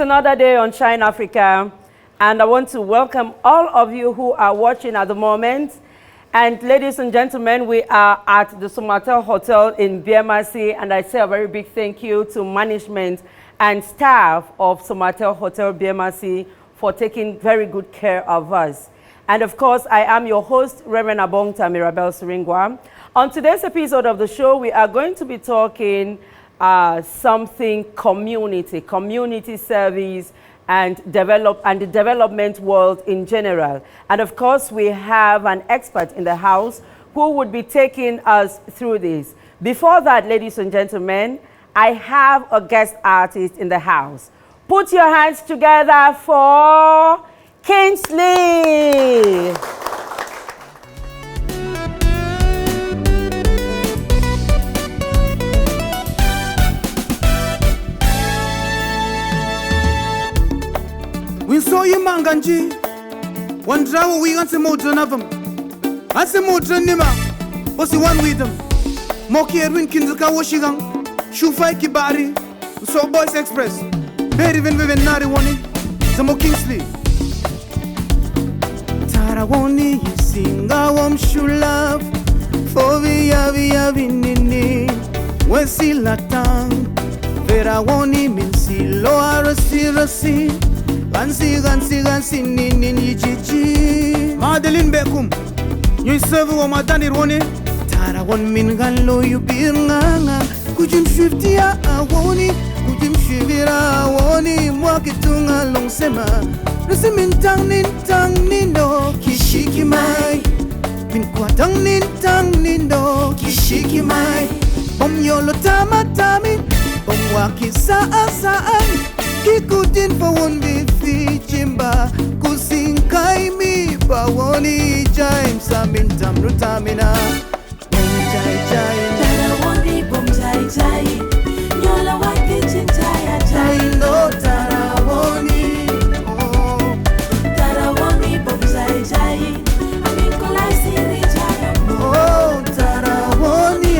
It's another day on Shine Africa, and I want to welcome all of you who are watching at the moment. And ladies and gentlemen, we are at the Somatel Hotel in BMRC, and I say a very big thank you to management and staff of Somatel Hotel BMRC for taking very good care of us. And of course, I am your host, Reverend Abongta Mirabel Siringwa. On today's episode of the show, we are going to be talking something community service and the development world in general. And of course, we have an expert in the house who would be taking us through this. Before that, ladies and gentlemen, I have a guest artist in the house. Put your hands together for Kingsley. We saw you manganji, one draw we want to motor of them. I say motor nima, what's the one with them? Moki Edwin Kinzuka Washigang, Shufai Kibari, so Boys Express, very even Nari Wani, Samo Kingsley. Tarawoni, you sing a warm shoe love, for via nini, Wesi Latang, Verawoni, Minsi, Loa Rasi. Gansi nini jiji Madeline Bekum You serve wa madani rone Tara won min ganlo you birnganga Kujim shiftia awoni Kujim shivira awoni Mwakitunga long sema Rasi min tang nindo Kishiki mai Min kwa tang nindo Kishiki mai Bom yolo tamatami Bom waki saan Kikutin for one bifi chimba Kusinkai mi bawoni jaim Samin tamru tamina Bom jai jai Tarawoni bom jai jai Nyola waki chinchaya jai No tarawoni Tarawoni bom jai jai Amin kulai siri jaya Oh tarawoni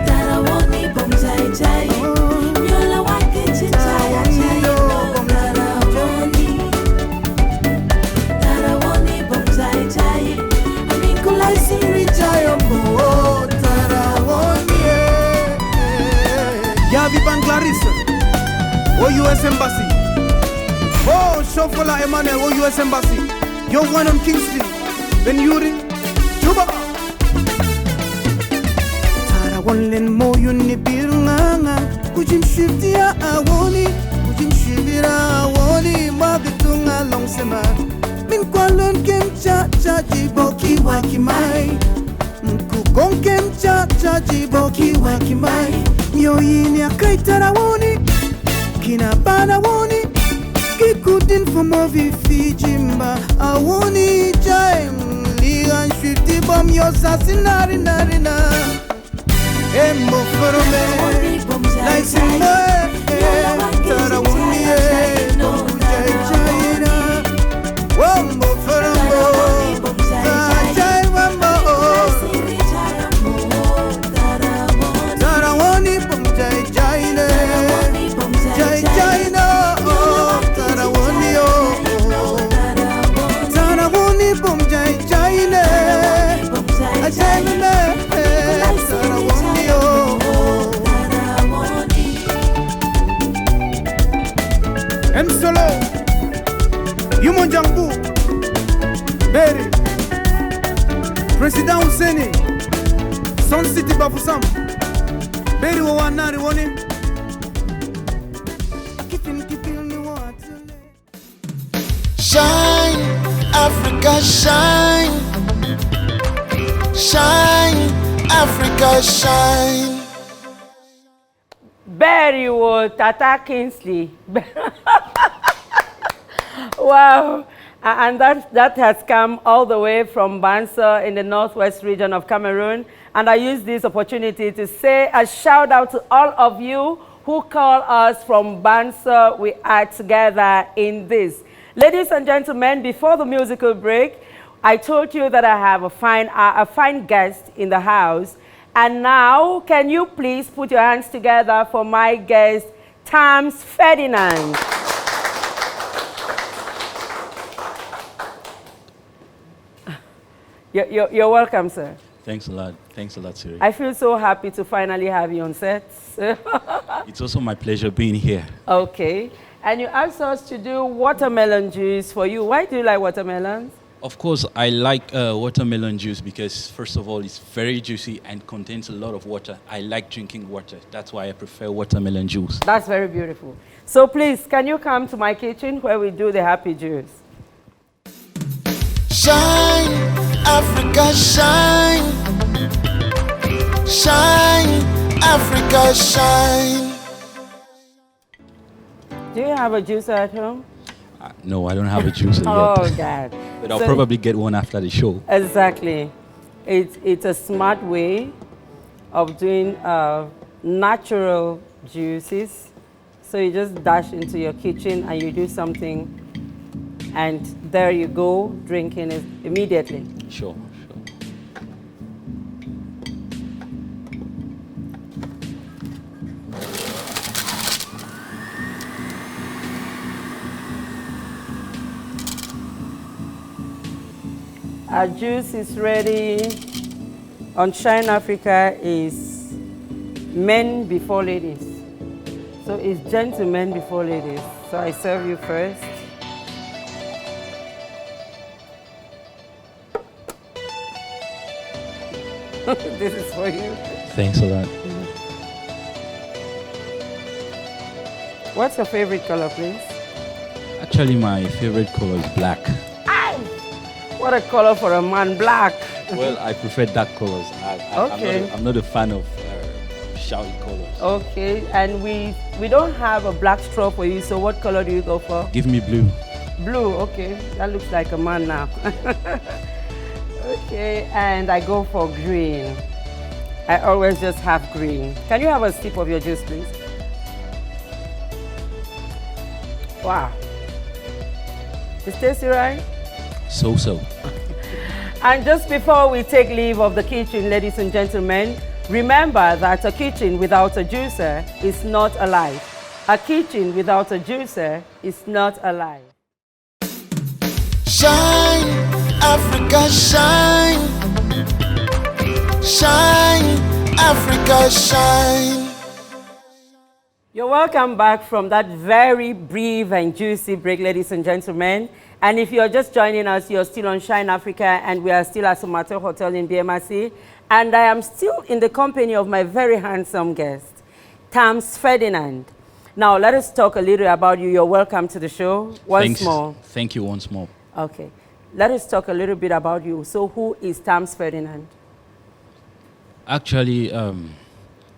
Tarawoni bom jai jai Nyola waki chinchaya jai Tarawoni bom jai jai Amin kulai siri jaya Oh tarawoni Yavi Banglarisa Oh US Embassy Oh Shofola Emmanuel Oh US Embassy Yo one on Kingsley Ben Yuri Juba Tarawonlen mo yuni birnganga Kujim shiftia awoni Kujim shivira awoni Magitunga long sema Min kwalon kem cha jiboki wakimai Mkukong kem cha jiboki wakimai Mioyini akai tarawoni Kinabana woni Kikutin for movie Fijimba awoni jaim Ligan shifti bom yo sasinari narina Embo forome Like Simba Tarawoni No jai jaina Wombo forombo Jai wambo Tarawoni bom jai jaina Jai jaina Tarawoni Tarawoni bom jai jaina Ajaina Tarawoni M Solo Yumo Jambu Berry President Hussein Sun City Bafusam Berry Wawanari Woni Shine, Africa, shine. Shine, Africa, shine. Very well, Tata Kingsley. Wow. And that has come all the way from Bansa in the northwest region of Cameroon. And I use this opportunity to say a shout out to all of you who call us from Bansa. We are together in this. Ladies and gentlemen, before the musical break, I told you that I have a fine guest in the house. And now, can you please put your hands together for my guest, Tams Ferdinand. You're welcome, sir. Thanks a lot. Thanks a lot, Siri. I feel so happy to finally have you on set. It's also my pleasure being here. Okay. And you asked us to do watermelon juice for you. Why do you like watermelons? Of course, I like watermelon juice because, first of all, it's very juicy and contains a lot of water. I like drinking water. That's why I prefer watermelon juice. That's very beautiful. So please, can you come to my kitchen where we do the happy juice? Shine, Africa, shine. Shine, Africa, shine. Do you have a juicer at home? No, I don't have a juicer Oh, yet. God. But I'll So- probably get one after the show. Exactly. It's a smart way of doing natural juices. So you just dash into your kitchen and you do something, and there you go, drinking it immediately. Sure, sure. Our juice is ready. On Shine Africa is men before ladies. So it's gentlemen before ladies. So I serve you first. This is for you. Thanks a lot. What's your favorite color, please? Actually, my favorite color is black. What a color for a man, black. Well, I prefer dark colors. Okay. I'm not a fan of shouty colors. Okay, and we don't have a black straw for you, so what color do you go for? Give me blue. Blue, okay. That looks like a man now. Okay, and I go for green. I always just have green. Can you have a sip of your juice, please? Wow. Is tasty, right? So. And just before we take leave of the kitchen, ladies and gentlemen, remember that a kitchen without a juicer is not alive. A kitchen without a juicer is not alive. Shine, Africa, shine. Shine, Africa, shine. You're welcome back from that very brief and juicy break, ladies and gentlemen. And if you're just joining us, you're still on Shine Africa, and we are still at Sumatel Hotel in BMRC. And I am still in the company of my very handsome guest, Tams Ferdinand. Now, let us talk a little about you. You're welcome to the show once more. Thank you once more. Okay. Let us talk a little bit about you. So who is Tams Ferdinand? Actually,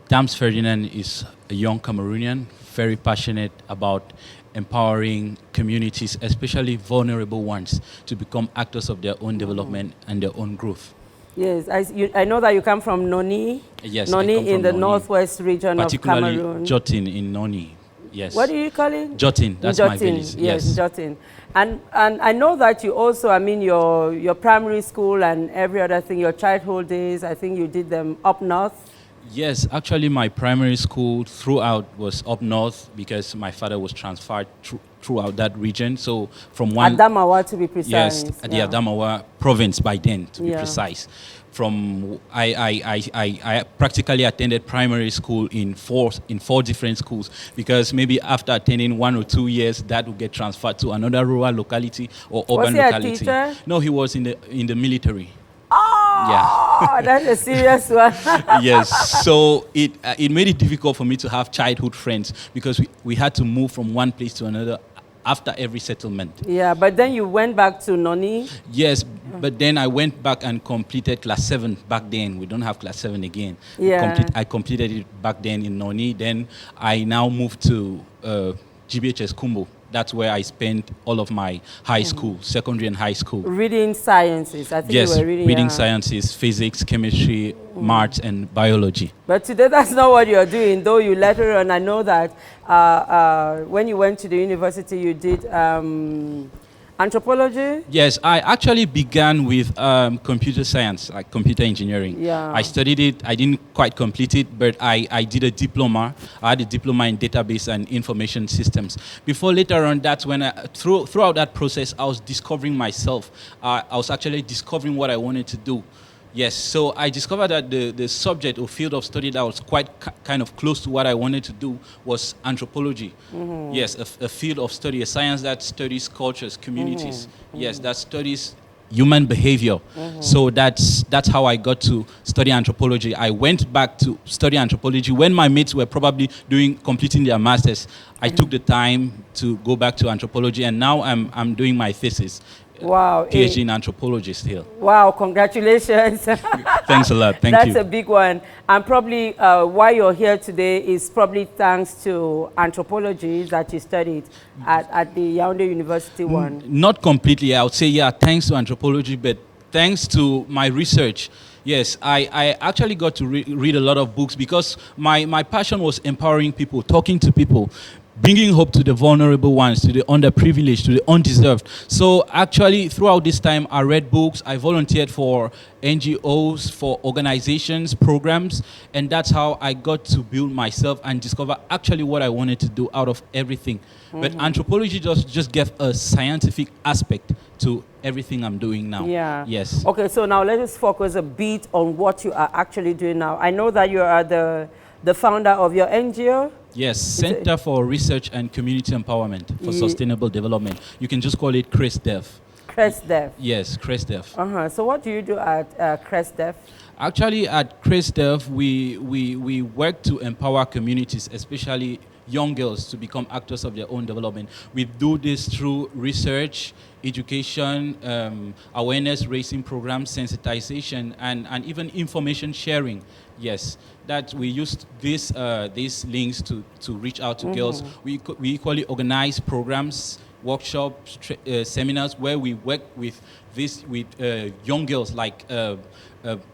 Tams Ferdinand is a young Cameroonian, very passionate about empowering communities, especially vulnerable ones, to become actors of their own development and their own growth. Yes, I know that you come from Noni. Yes, I Noni come in from the Noni, northwest region of particularly Cameroon. Jotin in Noni. Yes. What do you call it? Jotin, that's my village. Yes, Jotin. And I know that you also, I mean, your primary school and every other thing, your childhood days, I think you did them up north. Yes, actually my primary school throughout was up north because my father was transferred throughout that region. So from one... Adamawa, to be precise. Yes, the Adamawa province by then, to be Yeah. precise. From I practically attended primary school in four different schools because maybe after attending 1 or 2 years, that would get transferred to another rural locality or urban Was he a locality. teacher? No, he was in the military. Oh, that's a serious one. Yes, so it made it difficult for me to have childhood friends because we had to move from one place to another after every settlement. Yeah, but then you went back to Noni. Yes, but then I went back and completed class 7 back then. We don't have class 7 again. Yeah. I completed it back then in Noni. Then I now moved to GBHS Kumbo. That's where I spent all of my high school, secondary and high school. Reading sciences. I think Yes, you were reading sciences, physics, chemistry, maths, and biology. But today that's not what you're doing, though you later on, I know that when you went to the university, you did Anthropology? Yes, I actually began with computer science, like computer engineering. Yeah. I studied it. I didn't quite complete it, but I did a diploma. I had a diploma in database and information systems. Before later on, that's when throughout that process, I was discovering myself. I was actually discovering what I wanted to do. Yes, so I discovered that the subject or field of study that was quite kind of close to what I wanted to do was anthropology. Yes, a field of study, a science that studies cultures, communities. Yes, that studies human behavior. So that's how I got to study anthropology. I went back to study anthropology when my mates were probably completing their masters. I took the time to go back to anthropology, and now I'm doing my thesis. Wow. PhD in anthropology still. Wow, congratulations. Thanks a lot. Thank you. That's a big one. And probably why you're here today is probably thanks to anthropology that you studied at the Yaoundé University one. Not completely. I would say, yeah, thanks to anthropology, but thanks to my research. Yes, I actually got to read a lot of books because my passion was empowering people, talking to people, bringing hope to the vulnerable ones, to the underprivileged, to the undeserved. So actually, throughout this time, I read books, I volunteered for NGOs, for organizations, programs, and that's how I got to build myself and discover actually what I wanted to do out of everything. But anthropology just gave a scientific aspect to everything I'm doing now. Yeah. Yes. Okay, so now let us focus a bit on what you are actually doing now. I know that you are the founder of your NGO. Yes, Center for Research and Community Empowerment for Sustainable Development. You can just call it CRESDEV. CRESDEV. Yes, CRESDEV. So what do you do at CRESDEV? Actually, at CRESDEV, we work to empower communities, especially young girls, to become actors of their own development. We do this through research, education, awareness raising programs, sensitization, and even information sharing. Yes, that we used these links to reach out to girls. We equally organize programs, workshops, seminars where we work with young girls, like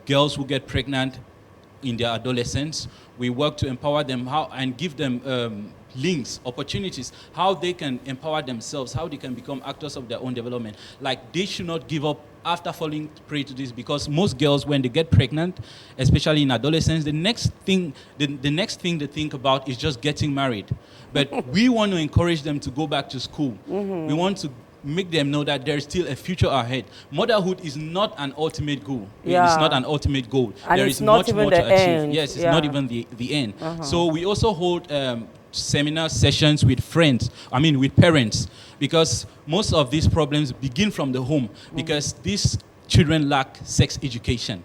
girls who get pregnant in their adolescence. We work to empower them and give them links, opportunities, how they can empower themselves, how they can become actors of their own development. Like, they should not give up after falling prey to this, because most girls, when they get pregnant, especially in adolescence, the next thing they think about is just getting married. But we want to encourage them to go back to school. We want to make them know that there's still a future ahead. Motherhood is not an ultimate goal. Yeah. It's not an ultimate goal. And there it's is not much even more the to achieve. end. Yes, it's Yeah. not even the end. So we also hold seminar sessions with with parents, because most of these problems begin from the home, because these children lack sex education.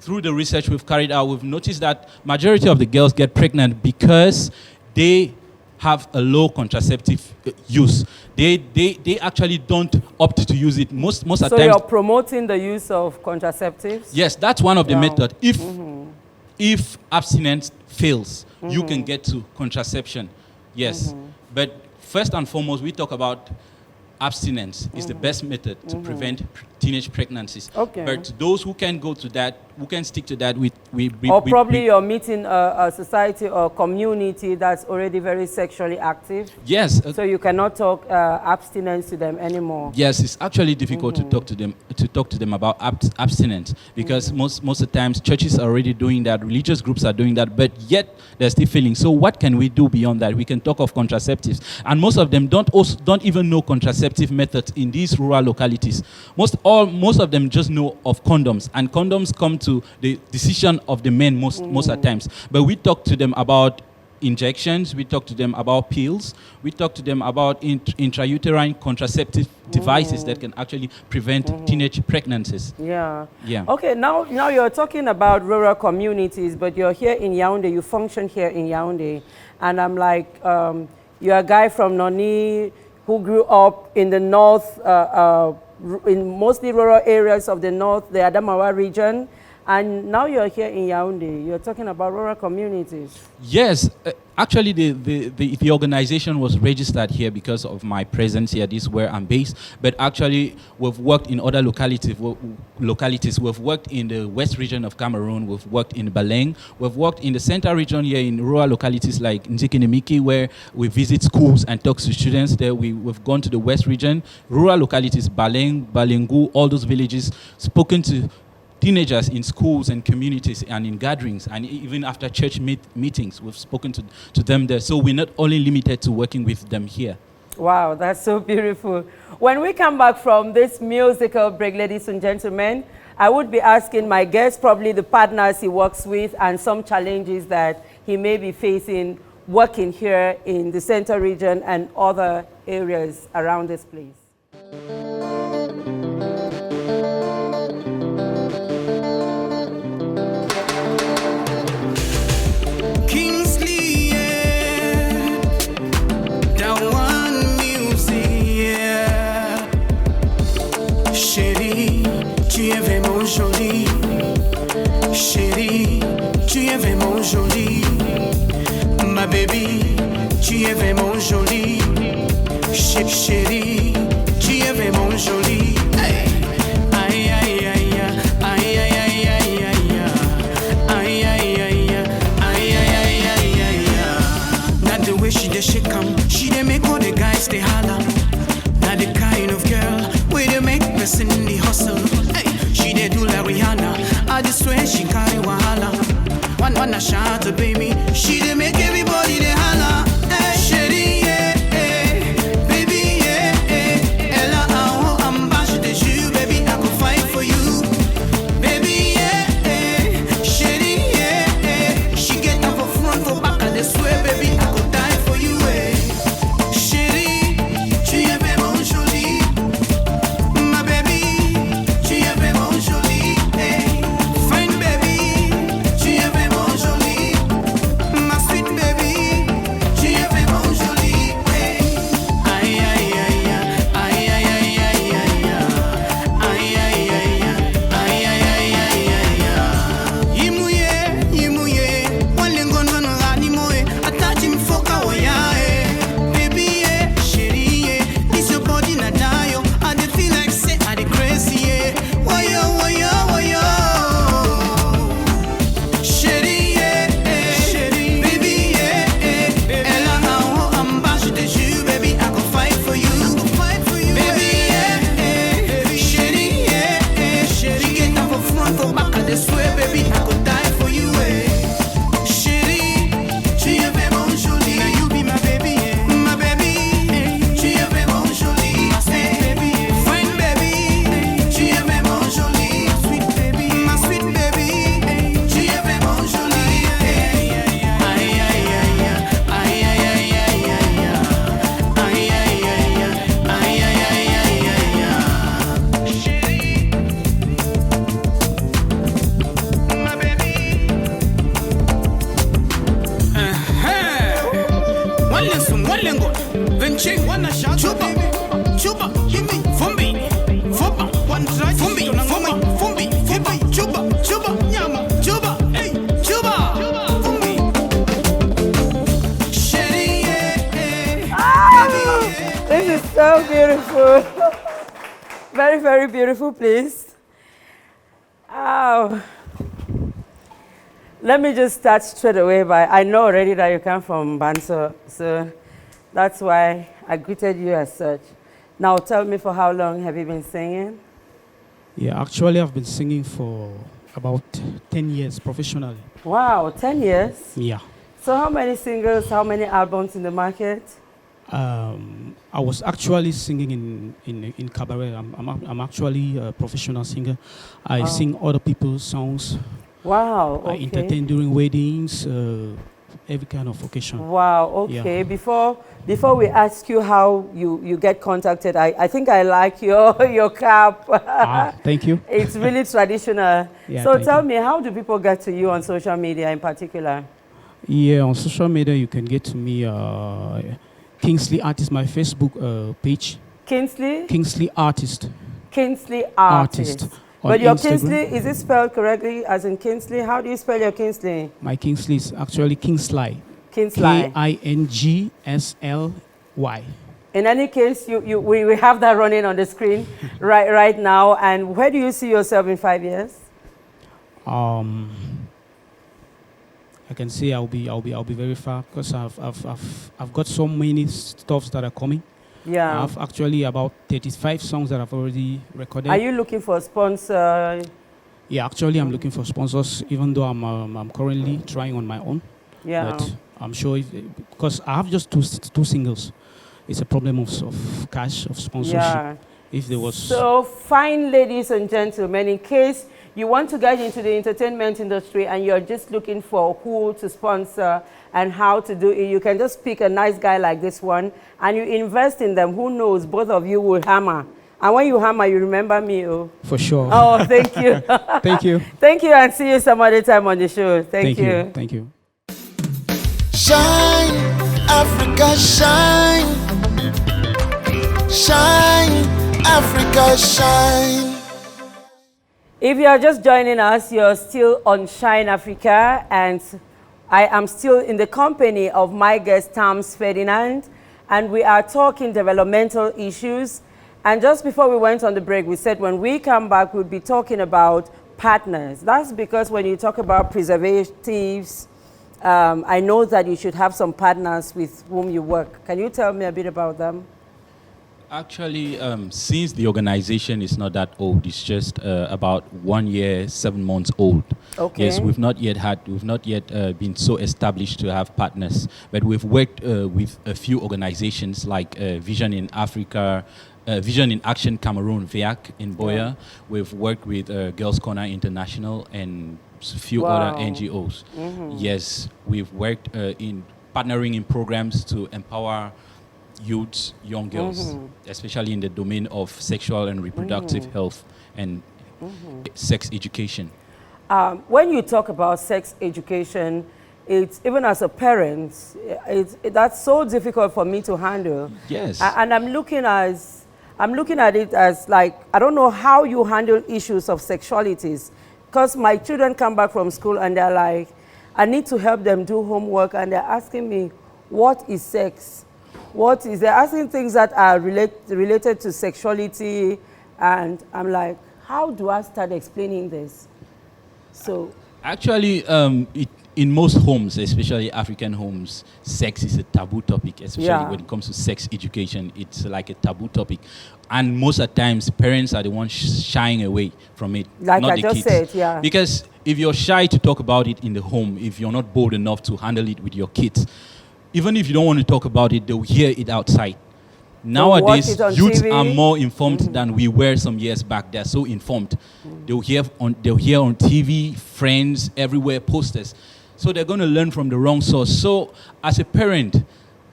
Through the research we've carried out, we've noticed that majority of the girls get pregnant because they have a low contraceptive use. They actually don't opt to use it most of the So time. you're promoting the use of contraceptives? Yes, that's one of the Yeah. methods. If abstinence fails, you can get to contraception. Yes. But first and foremost, we talk about abstinence is the best method to prevent teenage pregnancies. Okay. But those who can go to that, who can stick to that, Probably you're meeting a society or community that's already very sexually active. Yes. So you cannot talk abstinence to them anymore. Yes, it's actually difficult to talk to them about abstinence, because most of the times churches are already doing that, religious groups are doing that, but yet they're still failing. So what can we do beyond that? We can talk of contraceptives, and most of them don't even know contraceptive methods in these rural localities. Most of them just know of condoms, and condoms come to the decision of the men most of the times. But we talk to them about injections, we talk to them about pills, we talk to them about intrauterine contraceptive devices that can actually prevent teenage pregnancies. Yeah. Yeah. Okay, now you're talking about rural communities, but you're here in Yaoundé, you function here in Yaoundé, and I'm like, you're a guy from Noni who grew up in the north, in mostly rural areas of the north, the Adamawa region, And now you're here in Yaoundé. You're talking about rural communities. Yes, actually, the organization was registered here because of my presence here. This is where I'm based. But actually, we've worked in other localities. We've worked in the west region of Cameroon. We've worked in Baleng. We've worked in the central region here in rural localities like Nzikinimiki, where we visit schools and talk to students there. We've gone to the west region, rural localities, Baleng, Balengu, all those villages, spoken to teenagers in schools and communities and in gatherings, and even after church meetings, we've spoken to them there. So we're not only limited to working with them here. Wow, that's so beautiful. When we come back from this musical break, ladies and gentlemen, I would be asking my guest probably the partners he works with and some challenges that he may be facing working here in the Central region and other areas around this place. Tu es vraiment jolie, chérie, tu es vraiment jolie, ma baby, tu es vraiment jolie, chérie, tu es vraiment jolie. Aïe aïe aïe aïe aïe aïe aïe aïe aïe aïe aïe aïe. Not the way she dey shake 'em, she dey make all the guys dey holler. Not the kind of girl where they make person in the hustle. She dey do like Rihanna, I just swear she carry wahala. One a shot to baby, she dey make everybody dey holla. Hey, chérie, yeah, hey, baby, yeah, hey. Elle a un haut en bas, je te jure, baby, I could fight for you. Baby, yeah, hey, chérie, yeah, hey. She get up for front, for back, I just swear, baby, I could die for you, hey. Chérie, tu es vraiment jolie, ma baby. This is so beautiful. Very, very beautiful, please. Oh. Let me just start straight away by, I know already that you come from Banso, so that's why I greeted you as such. Now tell me, for how long have you been singing? Yeah, actually I've been singing for about 10 years professionally. Wow, 10 years? Yeah. So how many singles, how many albums in the market? I was actually singing in cabaret. I'm actually a professional singer. I sing other people's songs. Wow, okay. I entertain during weddings, every kind of occasion. Wow, okay. Yeah. Before we ask you how you get contacted, I think I like your cap. Thank you. It's really traditional. Yeah, so tell you. me, how do people get to you on social media in particular? Yeah, on social media you can get to me, Kingsley Artist, my Facebook page. Kingsley? Kingsley Artist. Kingsley Artist. But your Instagram. Kingsley, is it spelled correctly as in Kingsley? How do you spell your Kingsley? My Kingsley is actually Kingsley. Kingsley. Kingsley. In any case, we have that running on the screen right now. And where do you see yourself in 5 years? I can say I'll be very far because I've got so many stuffs that are coming. Yeah. I have actually about 35 songs that I've already recorded. Are you looking for a sponsor? Yeah, actually I'm looking for sponsors, even though I'm currently trying on my own. Yeah. But I'm sure because I have just two singles, it's a problem of cash, of sponsorship. Yeah. If there was. So fine, ladies and gentlemen, in case you want to get into the entertainment industry and you're just looking for who to sponsor and how to do it, you can just pick a nice guy like this one and you invest in them. Who knows, both of you will hammer. And when you hammer, you remember me. Oh. For sure. Oh, thank you. Thank you. Thank you, and see you some other time on the show. Thank you. Thank you. Shine, Africa, shine. Shine, Africa, shine. If you are just joining us, you're still on Shine Africa, and I am still in the company of my guest, Tams Ferdinand, and we are talking developmental issues. And just before we went on the break, we said when we come back, we'll be talking about partners. That's because when you talk about preservatives, I know that you should have some partners with whom you work. Can you tell me a bit about them? Actually, since the organization is not that old, it's just about 1 year, 7 months old. Okay. Yes, we've not yet been so established to have partners, but we've worked with a few organizations like Vision in Africa, Vision in Action Cameroon, VIAC in Boya. Yeah. We've worked with Girls Corner International and a few Wow. other NGOs. Yes, we've worked in partnering in programs to empower youths, young girls, especially in the domain of sexual and reproductive health and sex education. When you talk about sex education, it's even as a parent, that's so difficult for me to handle. Yes. And I'm looking at it as like, I don't know how you handle issues of sexualities, because my children come back from school and they're like, I need to help them do homework, and they're asking me, what is sex? They're asking things that are related to sexuality, and I'm like, how do I start explaining this? So Actually, in most homes, especially African homes, sex is a taboo topic, especially when it comes to sex education. It's like a taboo topic. And most of the times, parents are the ones shying away from it, like not I the just kids. said, yeah. Because if you're shy to talk about it in the home, if you're not bold enough to handle it with your kids, even if you don't want to talk about it, they'll hear it outside. Nowadays, watch it on youths TV. are more informed than we were some years back. They're so informed. They'll hear on TV, friends, everywhere, posters. So they're going to learn from the wrong source. So as a parent,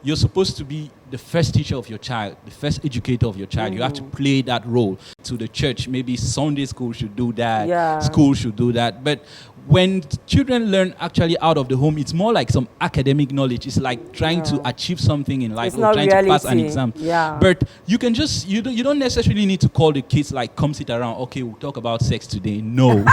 you're supposed to be the first teacher of your child, the first educator of your child. You have to play that role to the church. Maybe Sunday school should do that. Yeah. School should do that. But when children learn actually out of the home, it's more like some academic knowledge. It's like trying to achieve something in life, It's or not trying to pass an reality. exam. Yeah. But you can just, you don't necessarily need to call the kids like, come sit around, okay, we'll talk about sex today. No.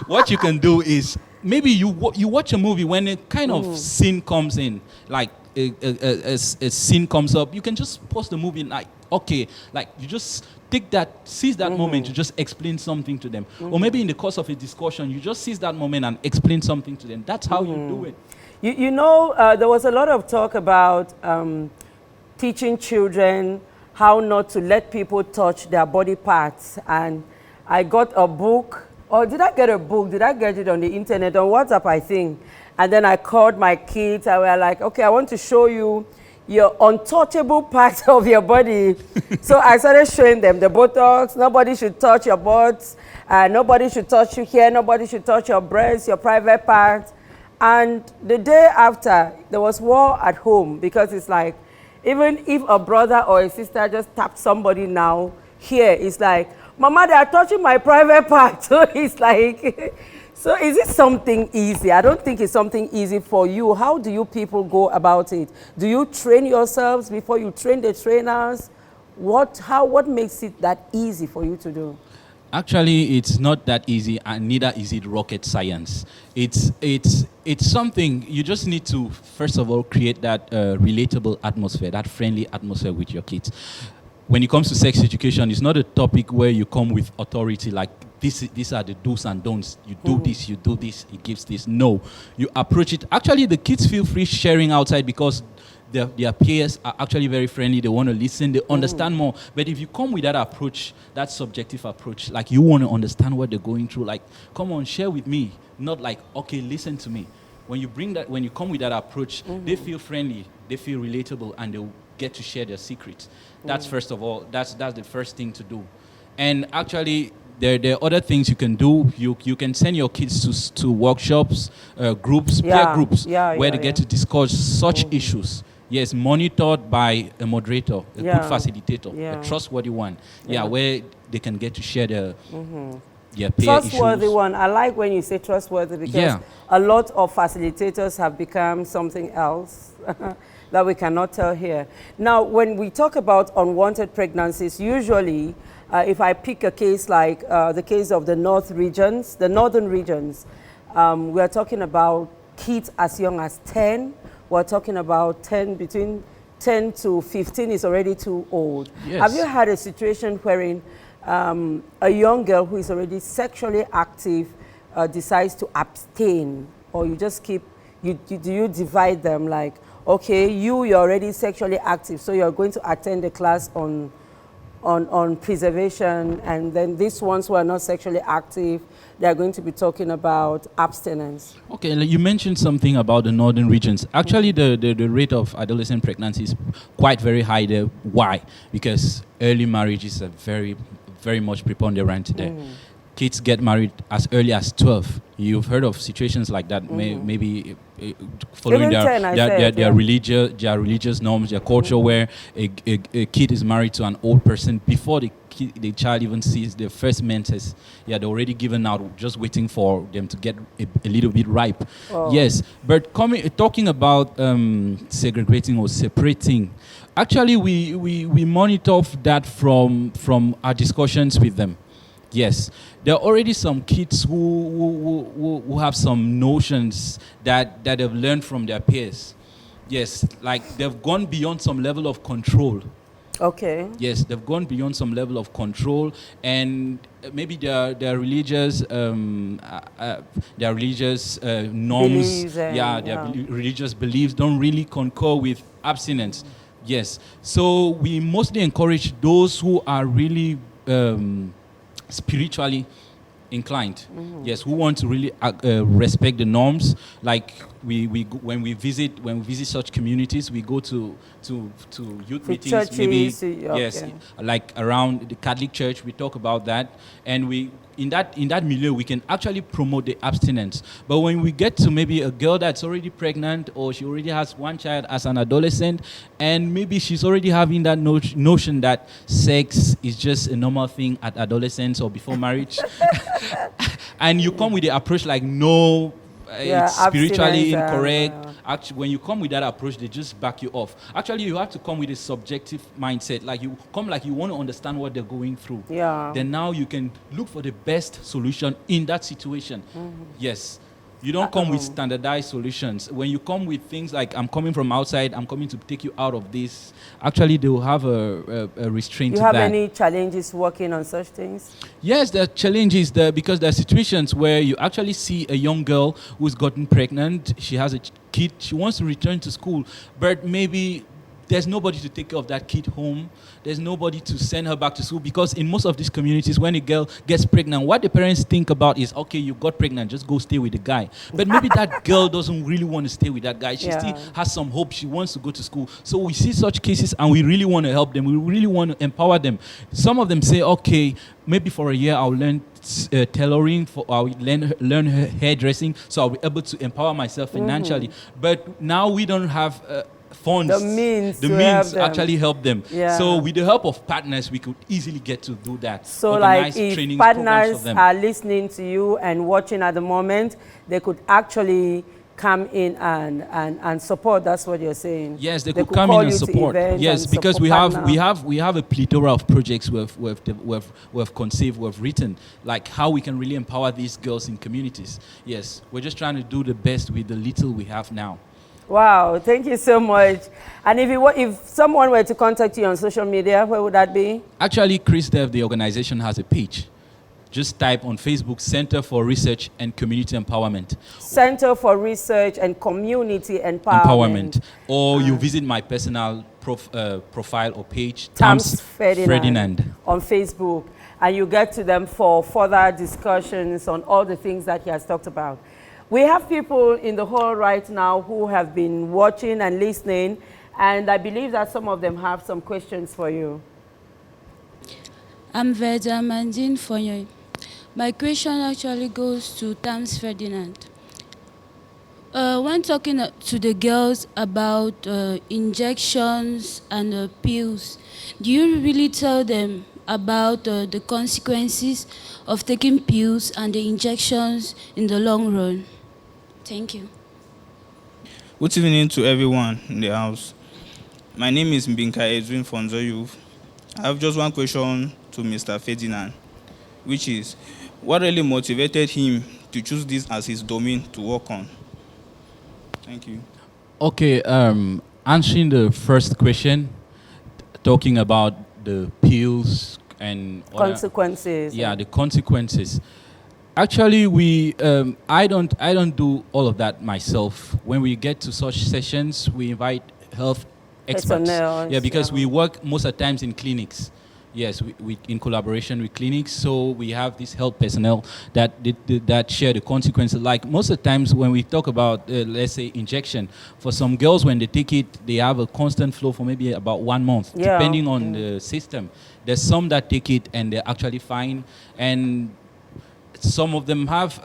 What you can do is, maybe you watch a movie when a kind of scene comes in, like a scene comes up, you can just pause the movie and like, okay, like you just seize that moment to just explain something to them. Or maybe in the course of a discussion, you just seize that moment and explain something to them. That's how you do it. You know, there was a lot of talk about teaching children how not to let people touch their body parts. And I got a book, or did I get a book? Did I get it on the internet, on WhatsApp, I think? And then I called my kids, and we were like, okay, I want to show you your untouchable parts of your body. So I started showing them the Botox. Nobody should touch your butts. Nobody should touch you here. Nobody should touch your breasts, your private parts. And the day after, there was war at home, because it's like, even if a brother or a sister just tapped somebody now, here, it's like, Mama, they are touching my private part. So it's like, so is it something easy? I don't think it's something easy for you. How do you people go about it? Do you train yourselves before you train the trainers? What makes it that easy for you to do? Actually, it's not that easy, and neither is it rocket science. It's something you just need to first of all create that relatable atmosphere, that friendly atmosphere with your kids. When it comes to sex education, it's not a topic where you come with authority like these are the do's and don'ts. You do this, you do this, it gives this. No, you approach it. Actually, the kids feel free sharing outside because their peers are actually very friendly. They want to listen. They understand more. But if you come with that approach, that subjective approach, like you want to understand what they're going through, like, come on, share with me. Not like, okay, listen to me. When you come with that approach, they feel friendly, they feel relatable, and they'll get to share their secrets. That's first of all, that's the first thing to do. And actually, there are other things you can do. You can send your kids to workshops, groups, peer groups, where they get to discuss such issues. Yes, monitored by a moderator, a good facilitator, a trustworthy one. Where they can get to share their peer trustworthy issues. one. I like when you say trustworthy because a lot of facilitators have become something else that we cannot tell here. Now, when we talk about unwanted pregnancies, usually, if I pick a case like the case of the northern regions, we are talking about kids as young as 10. We're talking about between 10 to 15 is already too old. Yes. Have you had a situation wherein a young girl who is already sexually active decides to abstain, or you just do you divide them like, okay, you're already sexually active, so you're going to attend the class on preservation, and then these ones who are not sexually active, they're going to be talking about abstinence. Okay, you mentioned something about the northern regions. Actually, the rate of adolescent pregnancy is quite very high there. Why? Because early marriages are very, very much preponderant there. Kids get married as early as 12. You've heard of situations like that, maybe following their religious norms, their culture, where a kid is married to an old person before the child even sees their first menses. They're already given out, just waiting for them to get a little bit ripe. Yes, but talking about segregating or separating, actually we monitor that from our discussions with them. Yes, there are already some kids who have some notions that they've learned from their peers. Yes, like they've gone beyond some level of control. Okay. Yes, they've gone beyond some level of control, and maybe their religious norms, religious beliefs don't really concur with abstinence. Yes, so we mostly encourage those who are really spiritually inclined, yes, who want to really respect the norms. Like when we visit such communities, we go to youth meetings, churches, maybe okay. Yes, like around the Catholic Church, we talk about that, and we in that milieu we can actually promote the abstinence. But when we get to maybe a girl that's already pregnant, or she already has one child as an adolescent, and maybe she's already having that notion that sex is just a normal thing at adolescence or before marriage, and you come with the approach like, no, it's spiritually incorrect. Actually, when you come with that approach, they just back you off. Actually, you have to come with a subjective mindset. Like you come like you want to understand what they're going through. Yeah. Then now you can look for the best solution in that situation. Yes. You don't come with standardized solutions. When you come with things like, I'm coming from outside, I'm coming to take you out of this, actually they will have a restraint to that. You have any challenges working on such things? Yes, there are challenges there, because there are situations where you actually see a young girl who's gotten pregnant, she has a kid, she wants to return to school, but maybe there's nobody to take care of that kid home. There's nobody to send her back to school, because in most of these communities, when a girl gets pregnant, what the parents think about is, okay, you got pregnant, just go stay with the guy. But maybe that girl doesn't really want to stay with that guy. She still has some hope. She wants to go to school. So we see such cases, and we really want to help them. We really want to empower them. Some of them say, okay, maybe for a year I'll learn tailoring, I'll learn hairdressing, so I'll be able to empower myself financially. But now we don't have funds, the means to actually help them. So with the help of partners, we could easily get to do that. So like if partners are listening to you and watching at the moment, they could actually come in and support. That's what you're saying. Yes, they They could could come call in and you to support. events Yes, and because support we have a plethora of projects we've conceived, we've written, like how we can really empower these girls in communities. Yes, we're just trying to do the best with the little we have now. Wow, thank you so much. And if someone were to contact you on social media, where would that be? Actually, CRISDEV, the organization, has a page. Just type on Facebook, Center for Research and Community Empowerment. Center for Research and Community Empowerment. Or you visit my personal profile or page, Tams Ferdinand. On Facebook. And you get to them for further discussions on all the things that he has talked about. We have people in the hall right now who have been watching and listening, and I believe that some of them have some questions for you. I'm Verda Mandin Fonyoy. My question actually goes to Tams Ferdinand. When talking to the girls about injections and pills, do you really tell them about the consequences of taking pills and the injections in the long run? Thank you. Good evening to everyone in the house. My name is Mbinka Edwin Fonzoyuv. I have just one question to Mr. Ferdinand, which is, what really motivated him to choose this as his domain to work on? Thank you. Okay, answering the first question, talking about the pills and Consequences. yeah, the consequences. Actually, I don't do all of that myself. When we get to such sessions, we invite health experts. Personnel, Yeah, because yeah. we work most of the times in clinics. Yes, we in collaboration with clinics. So we have this health personnel that share the consequences. Like most of the times when we talk about, let's say, injection, for some girls when they take it, they have a constant flow for maybe about 1 month, Yeah. depending on the system. There's some that take it and they're actually fine, and some of them have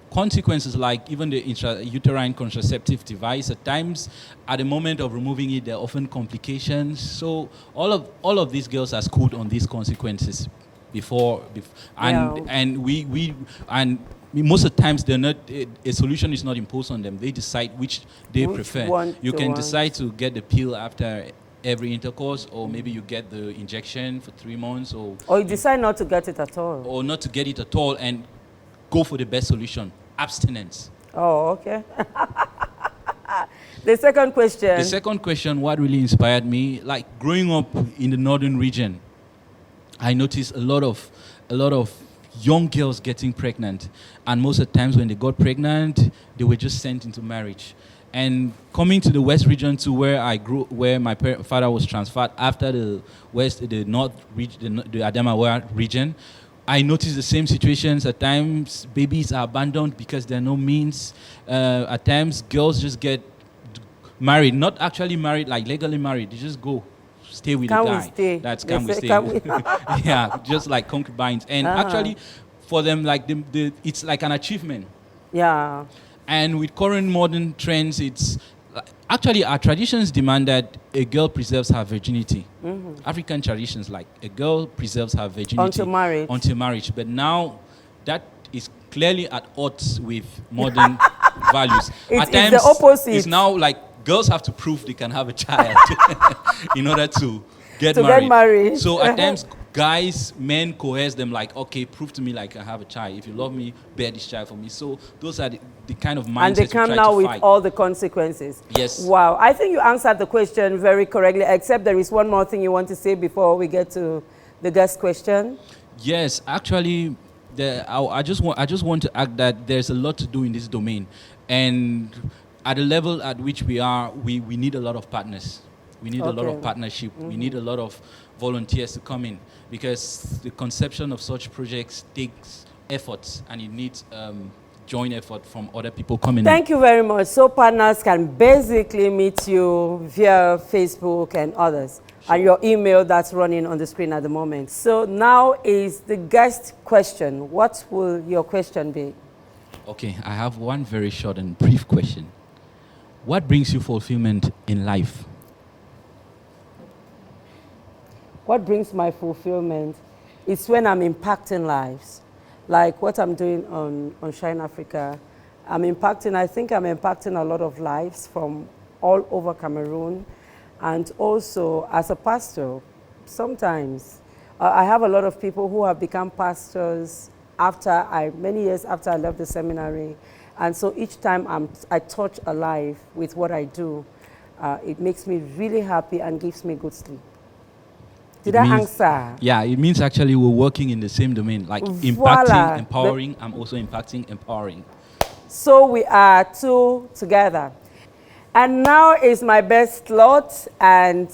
consequences, like even the intrauterine contraceptive device. At times, at the moment of removing it, there are often complications. So all of these girls are schooled on these consequences before and most of the times they're not. A solution is not imposed on them. They decide which they Which prefer. one You they can want. decide to get the pill after every intercourse, or maybe you get the injection for 3 months, Or you decide not to get it at all. or not to get it at all and go for the best solution, abstinence. Oh, okay. The second question. The second question, what really inspired me, like growing up in the northern region, I noticed a lot of young girls getting pregnant, and most of the times when they got pregnant, they were just sent into marriage. And coming to the West region, to where I grew, where my father was transferred after the North region, the Adamawa region, I noticed the same situations. At times, babies are abandoned because there are no means. At times, girls just get married, not actually married, like legally married. They just go stay with Can the we guy. stay? That's They can we say, stay? can we- Yeah, just like concubines. And actually, for them, like it's like an achievement. Yeah. And with current modern trends, it's actually our traditions demand that a girl preserves her virginity. African traditions, like a girl preserves her virginity Until marriage. But now that is clearly at odds with modern values. It's the opposite. It's now like girls have to prove they can have a child in order to get To married. get married. So at times, men coerce them, like, okay, prove to me like I have a child. If you love me, bear this child for me. So those are the kind of mindsets And they we come try now to with fight. all the consequences. Yes. Wow. I think you answered the question very correctly, except there is one more thing you want to say before we get to the guest question. Yes, actually, I just want to add that there's a lot to do in this domain, and at the level at which we are, we need a lot of partners. We need a lot of partnership. We need a lot of volunteers to come in, because the conception of such projects takes efforts, and it needs joint effort from other people coming in. Thank you very much. So partners can basically meet you via Facebook and others, and your email that's running on the screen at the moment. So now is the guest question. What will your question be? Okay, I have one very short and brief question. What brings you fulfillment in life? What brings my fulfillment is when I'm impacting lives, like what I'm doing on Shine Africa, I think I'm impacting a lot of lives from all over Cameroon. And also, as a pastor, sometimes I have a lot of people who have become pastors many years after I left the seminary. And so each time I touch a life with what I do, it makes me really happy and gives me good sleep. Did I answer? Yeah, it means actually we're working in the same domain, like impacting, empowering. I'm also impacting, empowering. So we are two together. And now is my best slot, and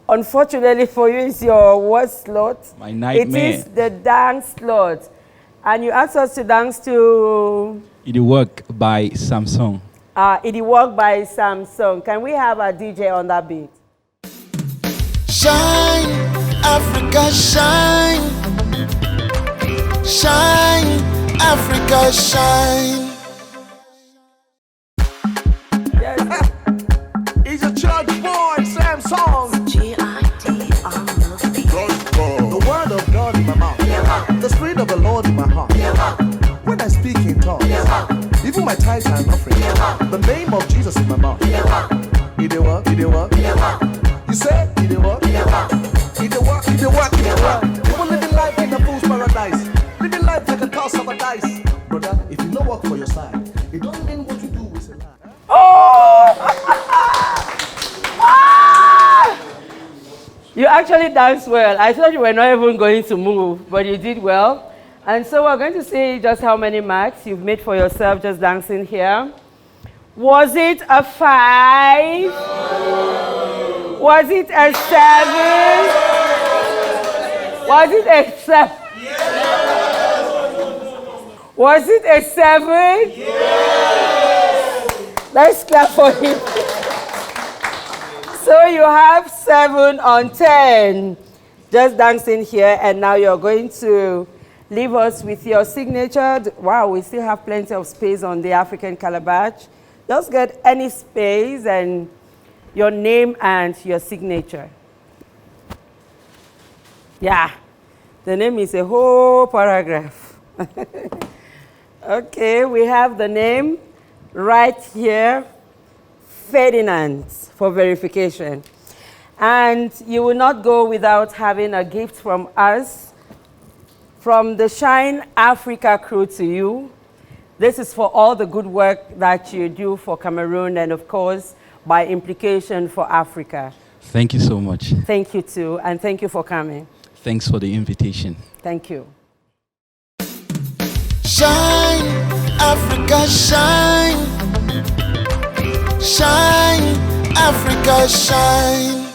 unfortunately for you, it's your worst slot. My nightmare. It is the dance slot. And you asked us to dance to... It Work by Samsung. It Work by Samsung. Can we have a DJ on that beat? Shine, Africa, shine. Shine, Africa, shine. Yes. He's a church boy, Samsung. G-I-D on the beat. The word of God in my mouth. The spirit of the Lord in my heart. When I speak in tongues, even my tithes are an offering. The name of Jesus in my mouth. It dey work, it dey work. You say it dey work. It dey work, it dey work, it dey work. People living life in a fool's paradise. Living life like a toss of a dice. Brother, if you no work for your side, it don't mean what you do is a lie. You actually danced well. I thought you were not even going to move, but you did well. And so we're going to see just how many marks you've made for yourself just dancing here. Was it a 5? No. Was it a 7? Was it a 7? Yes. Was it a 7? Yes. Let's clap for him. So you have 7 on 10. Just dancing here, and now you're going to leave us with your signature. Wow, we still have plenty of space on the African calabash. Just get any space and your name and your signature. Yeah, the name is a whole paragraph. Okay, we have the name right here, Ferdinand, for verification. And you will not go without having a gift from us, from the Shine Africa crew to you. This is for all the good work that you do for Cameroon and, of course, by implication for Africa. Thank you so much. Thank you, too, and thank you for coming. Thanks for the invitation. Thank you. Shine, Africa, shine. Shine, Africa, shine.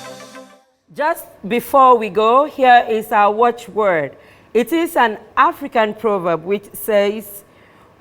Just before we go, here is our watchword. It is an African proverb which says,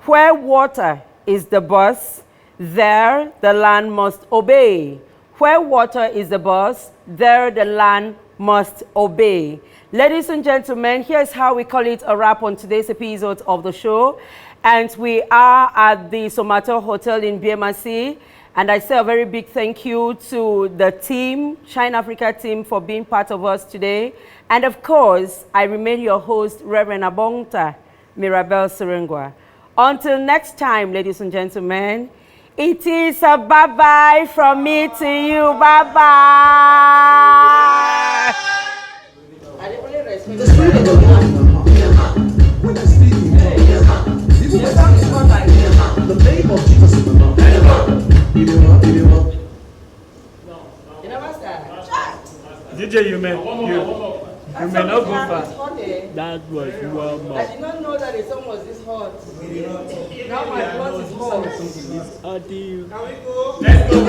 where water is the boss, there the land must obey. Where water is the boss, there the land must obey. Ladies and gentlemen, here's how we call it a wrap on today's episode of the show. And we are at the Somatel Hotel in BMRC. And I say a very big thank you to the team, Shine Africa team, for being part of us today. And of course, I remain your host, Reverend Abongta Mirabel Serengwa. Until next time, ladies and gentlemen, it is a bye-bye from me to you. Bye-bye. The spirit of the Lord in my heart. When I speak in tongues, even my tongue is not like the name of Jesus in my mouth. It dey work, it dey work. You never start. DJ, you may not go far. That was warm I up. did not know that the song was this hot. Now my blood is hot. Until Let's go.